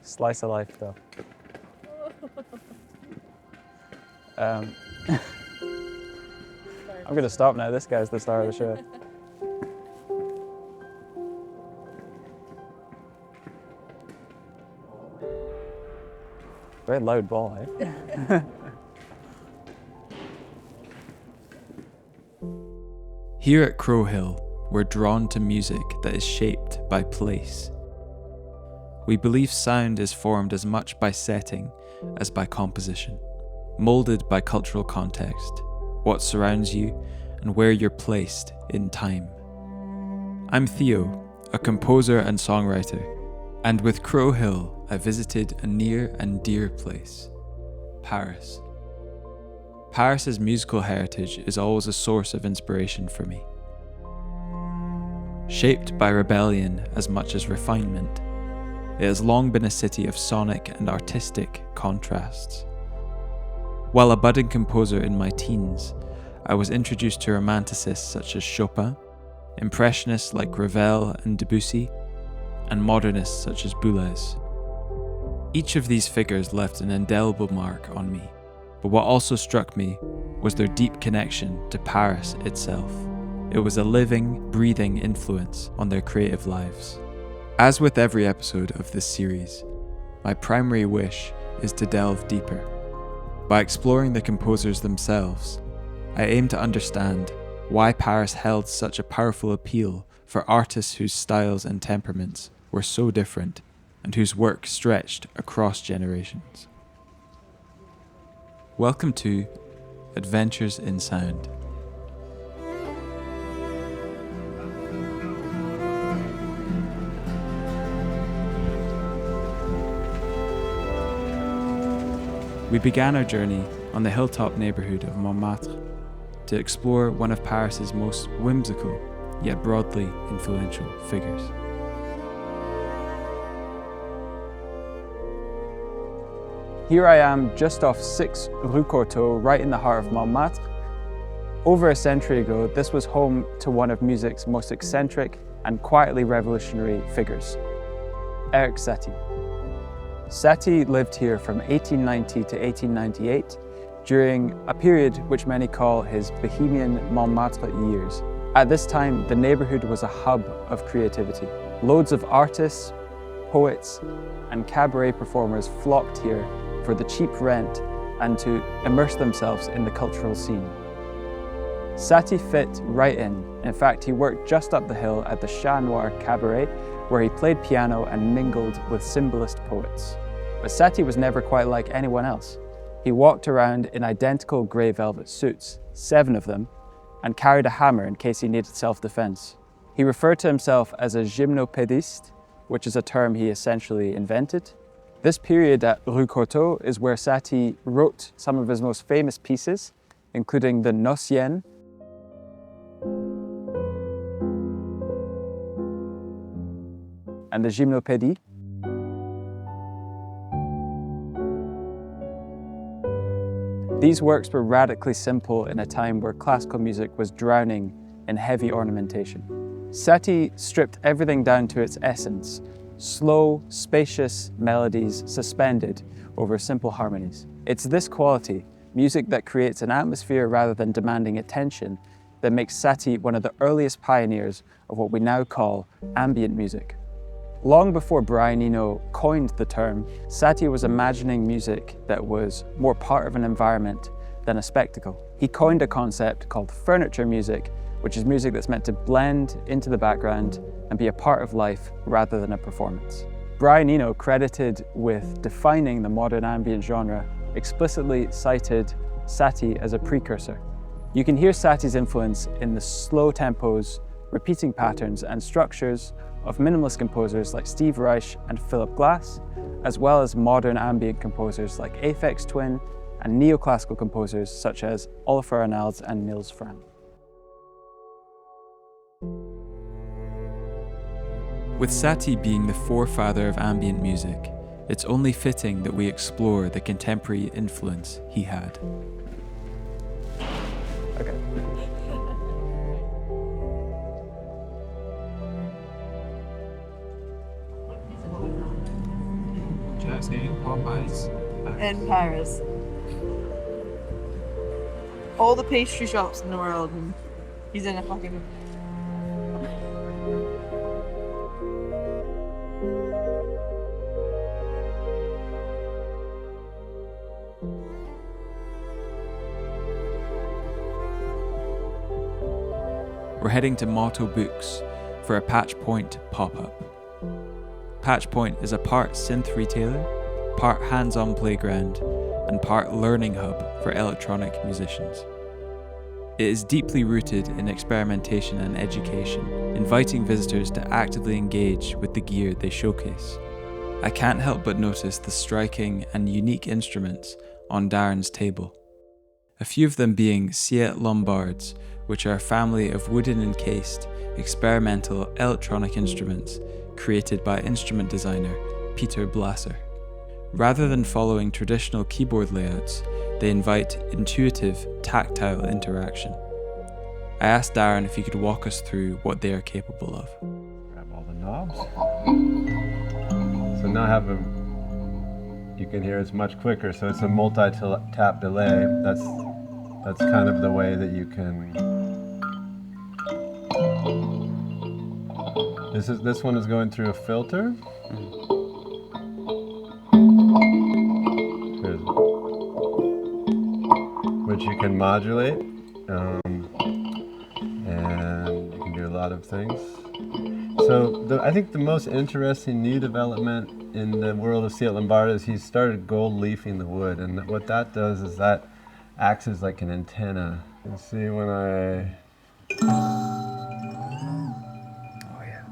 Slice of life though. I'm gonna stop now. This guy's the star of the show. Very loud ball, eh? Here at Crow Hill, we're drawn to music that is shaped by place. We believe sound is formed as much by setting as by composition, moulded by cultural context, what surrounds you, and where you're placed in time. I'm Theo, a composer and songwriter, and with Crow Hill, I visited a near and dear place, Paris. Paris's musical heritage is always a source of inspiration for me. Shaped by rebellion as much as refinement, it has long been a city of sonic and artistic contrasts. While a budding composer in my teens, I was introduced to romanticists such as Chopin, impressionists like Ravel and Debussy, and modernists such as Boulez. Each of these figures left an indelible mark on me, but what also struck me was their deep connection to Paris itself. It was a living, breathing influence on their creative lives. As with every episode of this series, my primary wish is to delve deeper. By exploring the composers themselves, I aim to understand why Paris held such a powerful appeal for artists whose styles and temperaments were so different and whose work stretched across generations. Welcome to Adventures in Sound. We began our journey on the hilltop neighbourhood of Montmartre to explore one of Paris's most whimsical yet broadly influential figures. Here I am just off 6 Rue Courtauld, right in the heart of Montmartre. Over a century ago, this was home to one of music's most eccentric and quietly revolutionary figures, Erik Satie. Satie lived here from 1890 to 1898 during a period which many call his Bohemian Montmartre years. At this time, the neighbourhood was a hub of creativity. Loads of artists, poets, and cabaret performers flocked here for the cheap rent and to immerse themselves in the cultural scene. Satie fit right in. In fact, he worked just up the hill at the Chat Noir Cabaret, where he played piano and mingled with symbolist poets. But Satie was never quite like anyone else. He walked around in identical grey velvet suits, 7 of them, and carried a hammer in case he needed self-defense. He referred to himself as a gymnopédiste, which is a term he essentially invented. This period at Rue Courtauld is where Satie wrote some of his most famous pieces, including the Nocienne, and the Gymnopédie. These works were radically simple in a time where classical music was drowning in heavy ornamentation. Satie stripped everything down to its essence, slow, spacious melodies suspended over simple harmonies. It's this quality, music that creates an atmosphere rather than demanding attention, that makes Satie one of the earliest pioneers of what we now call ambient music. Long before Brian Eno coined the term, Satie was imagining music that was more part of an environment than a spectacle. He coined a concept called furniture music, which is music that's meant to blend into the background and be a part of life rather than a performance. Brian Eno, credited with defining the modern ambient genre, explicitly cited Satie as a precursor. You can hear Satie's influence in the slow tempos, repeating patterns and structures of minimalist composers like Steve Reich and Philip Glass, as well as modern ambient composers like Aphex Twin and neoclassical composers such as Olafur Arnalds and Nils Frahm. With Satie being the forefather of ambient music, it's only fitting that we explore the contemporary influence he had. Okay. in Paris. All the pastry shops in the world, and he's in a fucking... We're heading to Motto Books for a Patch Point pop-up. Patch Point is a part synth retailer, part hands-on playground, and part learning hub for electronic musicians. It is deeply rooted in experimentation and education, inviting visitors to actively engage with the gear they showcase. I can't help but notice the striking and unique instruments on Darren's table. A few of them being Siet Lombards, which are a family of wooden encased, experimental electronic instruments created by instrument designer Peter Blasser. Rather than following traditional keyboard layouts, they invite intuitive, tactile interaction. I asked Darren if he could walk us through what they are capable of. Grab all the knobs. So now I have you can hear it's much quicker, so it's a multi-tap delay. That's kind of the way that you can. This one is going through a filter. Which you can modulate, and you can do a lot of things. So I think the most interesting new development in the world of Siet Lombard is he started gold leafing the wood, and what that does is that acts as like an antenna. You can see when I... Oh yeah.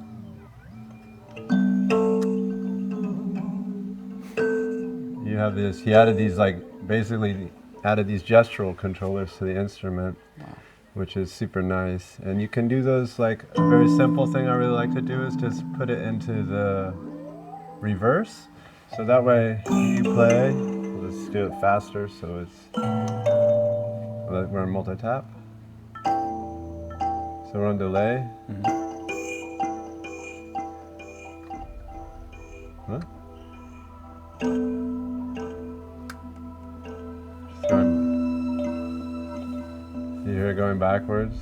You have this, he added these basically added these gestural controllers to the instrument, wow, which is super nice. And you can do those, like a very simple thing I really like to do is just put it into the reverse. So that way you play, let's do it faster so we're on multi-tap. So we're on delay. Huh? You hear it going backwards?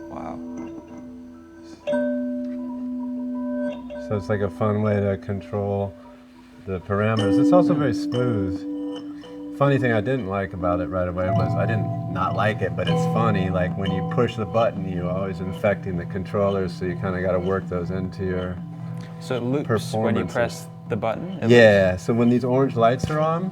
Wow. So it's like a fun way to control the parameters. It's also very smooth. Funny thing I didn't like about it right away was I didn't not like it, but it's funny, like when you push the button, you're always infecting the controllers, so you kind of got to work those into your So it loops when you press the button? Yeah, so when these orange lights are on,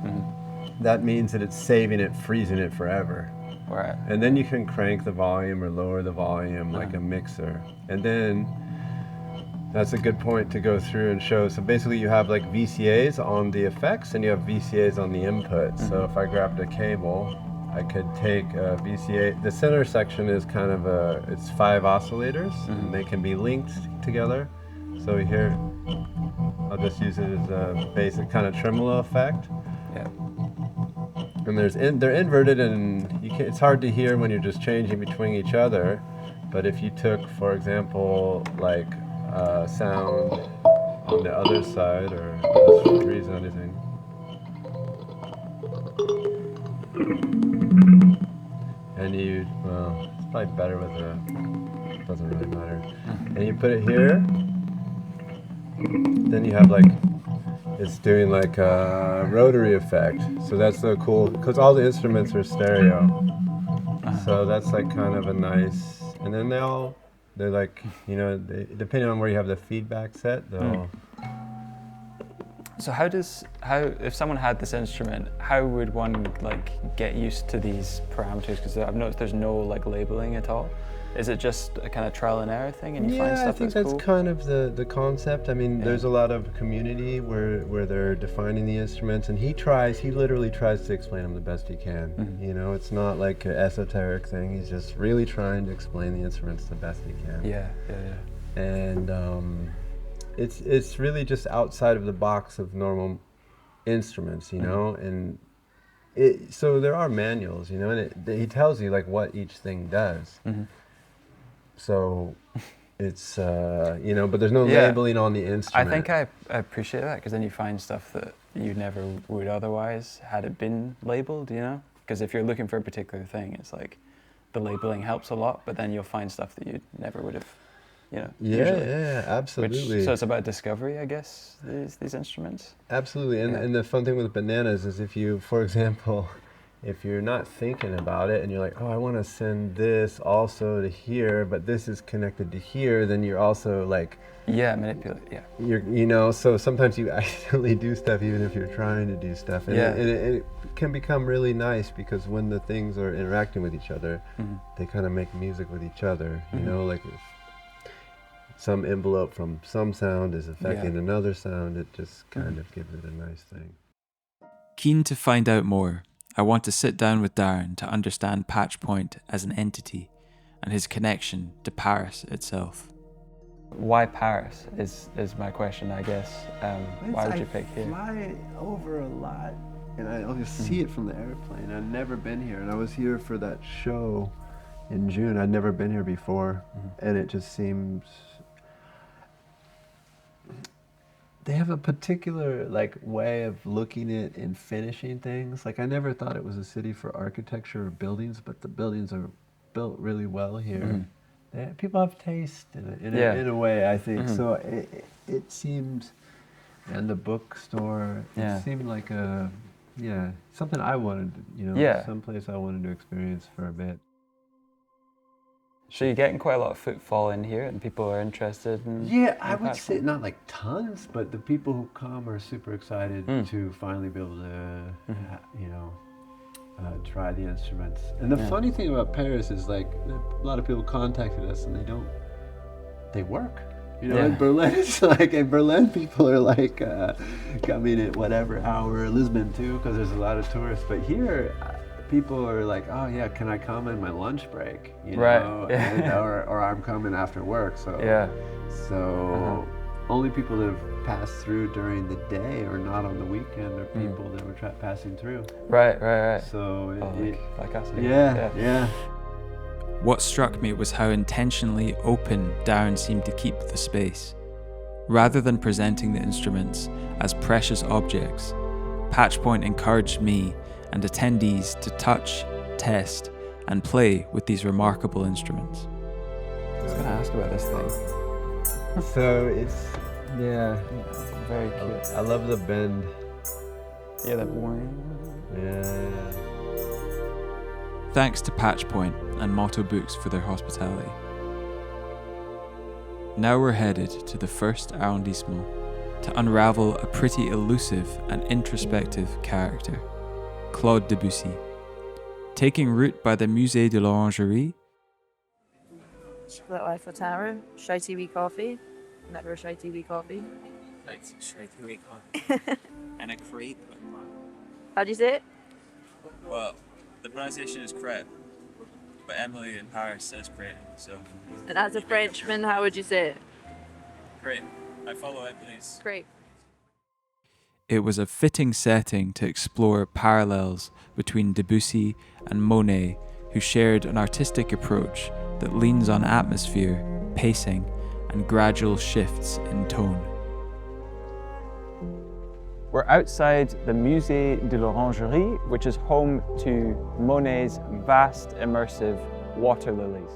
that means that it's saving it, freezing it forever. Right. And then you can crank the volume or lower the volume like a mixer. And then that's a good point to go through and show. So basically you have like VCAs on the effects and you have VCAs on the input. So if I grabbed a cable, I could take a VCA. The center section is kind of it's 5 oscillators and they can be linked together. So here, I'll just use it as a basic kind of tremolo effect. Yeah. And they're inverted, and it's hard to hear when you're just changing between each other. But if you took, for example, like sound on the other side, or let's freeze anything. And well, it's probably better with it doesn't really matter. And you put it here, then you have like, it's doing like a rotary effect. So that's so cool, because all the instruments are stereo. So that's like kind of a nice, and then they're like, depending on where you have the feedback set, they'll... So how if someone had this instrument, how would one like get used to these parameters? Because I've noticed there's no like labeling at all. Is it just a kind of trial and error thing, and you find stuff that's cool? I think that's kind of the concept. I mean, there's a lot of community where they're defining the instruments, and he literally tries to explain them the best he can. It's not like an esoteric thing. He's just really trying to explain the instruments the best he can. Yeah. And it's really just outside of the box of normal instruments, and so there are manuals, and he tells you like what each thing does. So It's, you know, but there's no Yeah. labeling on the instrument. I think I appreciate that, because then you find stuff that you never would otherwise had it been labeled, you know? Because if you're looking for a particular thing, it's like the labeling helps a lot, but then you'll find stuff that you never would have, you know, usually. Yeah, absolutely. So it's about discovery, I guess, these instruments. Absolutely, and the fun thing with bananas is if you, for example, if you're not thinking about it and you're like, oh, I want to send this also to here, but this is connected to here, then you're also like, Yeah, manipulate, yeah. you know, so sometimes you accidentally do stuff even if you're trying to do stuff, and, Yeah. it can become really nice because when the things are interacting with each other, Mm-hmm. they kind of make music with each other, you know, like if some envelope from some sound is affecting another sound, it just kind of gives it a nice thing. Keen to find out more, I want to sit down with Darren to understand Patch Point as an entity and his connection to Paris itself. Why Paris is my question, I guess. Why would you pick here? I fly over a lot, and I always see it from the airplane. I've never been here, and I was here for that show in June. I'd never been here before, and it just seems... They have a particular way of looking at and finishing things. Like I never thought it was a city for architecture or buildings, but the buildings are built really well here. People have taste in a way, I think. So it seemed, and the bookstore, it seemed like something I wanted, someplace I wanted to experience for a bit. So you're getting quite a lot of footfall in here, and people are interested in... Yeah, I would say not like tons, but the people who come are super excited to finally be able to, try the instruments. And the funny thing about Paris is a lot of people contacted us and they work. You know, in Berlin, it's in Berlin people are coming at whatever hour, Lisbon too, because there's a lot of tourists. But here, people are like, oh yeah, can I come in my lunch break? You know? or I'm coming after work. So only people that have passed through during the day or not on the weekend are people that were passing through. Right. So like us. Yeah. What struck me was how intentionally open Darren seemed to keep the space. Rather than presenting the instruments as precious objects, Patchpoint encouraged me and attendees to touch, test, and play with these remarkable instruments. I was going to ask about this thing. So it's, Very cute. I love the bend. Yeah, that boring. Yeah. Thanks to Patchpoint and Motto Books for their hospitality. Now we're headed to the first arrondissement to unravel a pretty elusive and introspective character, Claude Debussy. Taking route by the Musée de l'Orangerie, Split Life for Taro, Shy TV coffee, never a Shy TV coffee. like straight through coffee and a crepe. How do you say it? Well, the pronunciation is crepe, but Emily in Paris says crepe, so And as a Frenchman, how would you say it? crepe. I follow Emily's. Great. It was a fitting setting to explore parallels between Debussy and Monet, who shared an artistic approach that leans on atmosphere, pacing, and gradual shifts in tone. We're outside the Musée de l'Orangerie, which is home to Monet's vast, immersive water lilies.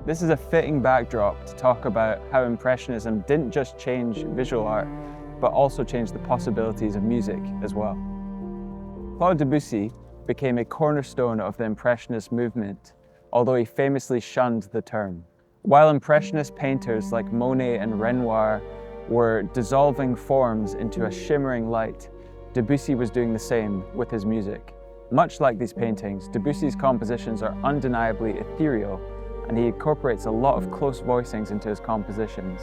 This is a fitting backdrop to talk about how Impressionism didn't just change visual art, but also changed the possibilities of music as well. Claude Debussy became a cornerstone of the Impressionist movement, although he famously shunned the term. While Impressionist painters like Monet and Renoir were dissolving forms into a shimmering light, Debussy was doing the same with his music. Much like these paintings, Debussy's compositions are undeniably ethereal, and he incorporates a lot of close voicings into his compositions,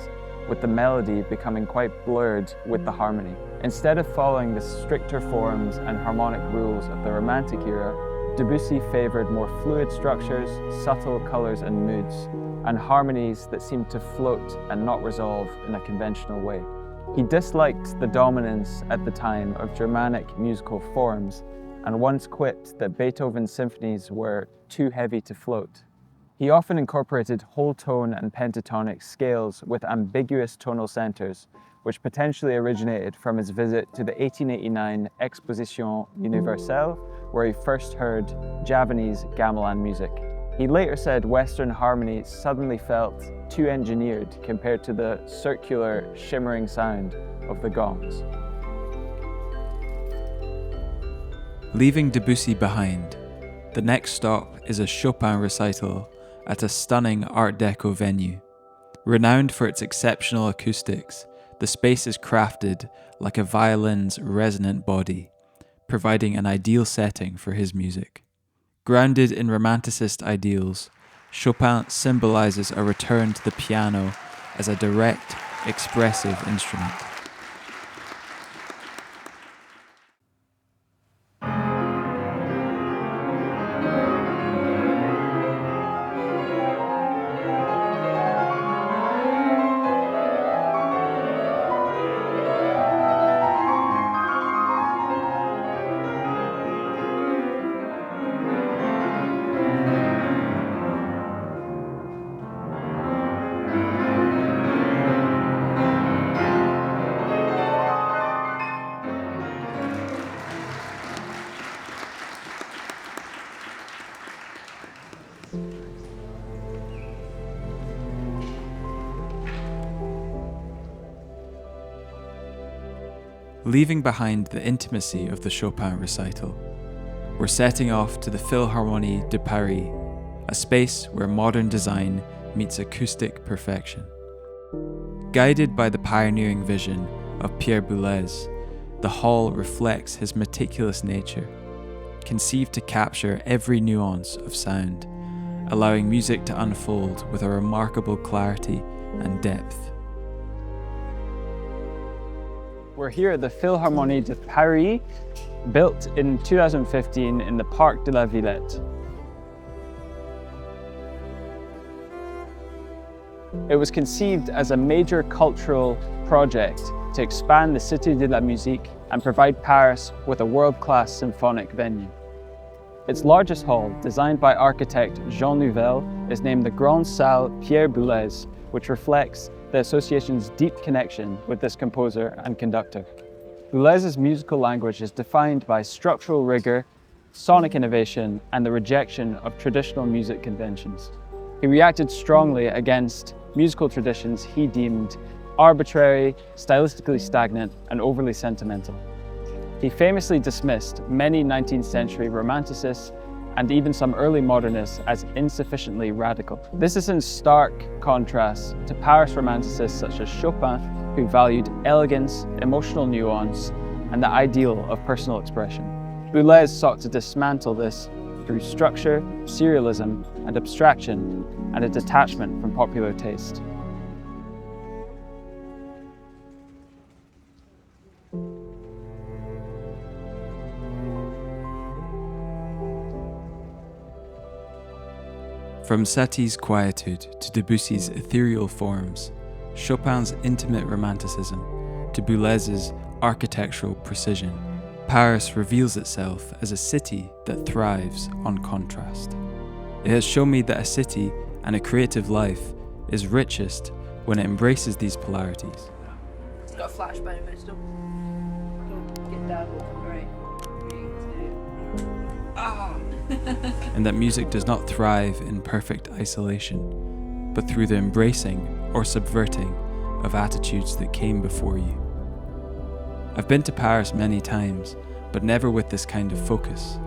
with the melody becoming quite blurred with the harmony. Instead of following the stricter forms and harmonic rules of the Romantic era, Debussy favored more fluid structures, subtle colors and moods, and harmonies that seemed to float and not resolve in a conventional way. He disliked the dominance at the time of Germanic musical forms and once quipped that Beethoven's symphonies were too heavy to float. He often incorporated whole tone and pentatonic scales with ambiguous tonal centers, which potentially originated from his visit to the 1889 Exposition Universelle, where he first heard Javanese gamelan music. He later said Western harmony suddenly felt too engineered compared to the circular, shimmering sound of the gongs. Leaving Debussy behind, the next stop is a Chopin recital at a stunning Art Deco venue. Renowned for its exceptional acoustics, the space is crafted like a violin's resonant body, providing an ideal setting for his music. Grounded in Romanticist ideals, Chopin symbolizes a return to the piano as a direct, expressive instrument. Leaving behind the intimacy of the Chopin recital, we're setting off to the Philharmonie de Paris, a space where modern design meets acoustic perfection. Guided by the pioneering vision of Pierre Boulez, the hall reflects his meticulous nature, conceived to capture every nuance of sound, allowing music to unfold with a remarkable clarity and depth. We're here at the Philharmonie de Paris, built in 2015 in the Parc de la Villette. It was conceived as a major cultural project to expand the Cité de la Musique and provide Paris with a world-class symphonic venue. Its largest hall, designed by architect Jean Nouvel, is named the Grande Salle Pierre Boulez, which reflects the association's deep connection with this composer and conductor. Boulez's musical language is defined by structural rigor, sonic innovation, and the rejection of traditional music conventions. He reacted strongly against musical traditions he deemed arbitrary, stylistically stagnant, and overly sentimental. He famously dismissed many 19th century romanticists and even some early modernists as insufficiently radical. This is in stark contrast to Paris romanticists such as Chopin, who valued elegance, emotional nuance, and the ideal of personal expression. Boulez sought to dismantle this through structure, serialism, and abstraction, and a detachment from popular taste. From Satie's quietude to Debussy's ethereal forms, Chopin's intimate romanticism to Boulez's architectural precision, Paris reveals itself as a city that thrives on contrast. It has shown me that a city and a creative life is richest when it embraces these polarities. It's got a flashbang, but still get down. Right. 3, 2. And that music does not thrive in perfect isolation, but through the embracing or subverting of attitudes that came before you. I've been to Paris many times, but never with this kind of focus.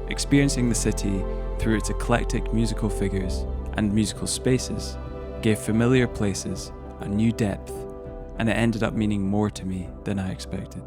Experiencing the city through its eclectic musical figures and musical spaces gave familiar places a new depth, and it ended up meaning more to me than I expected.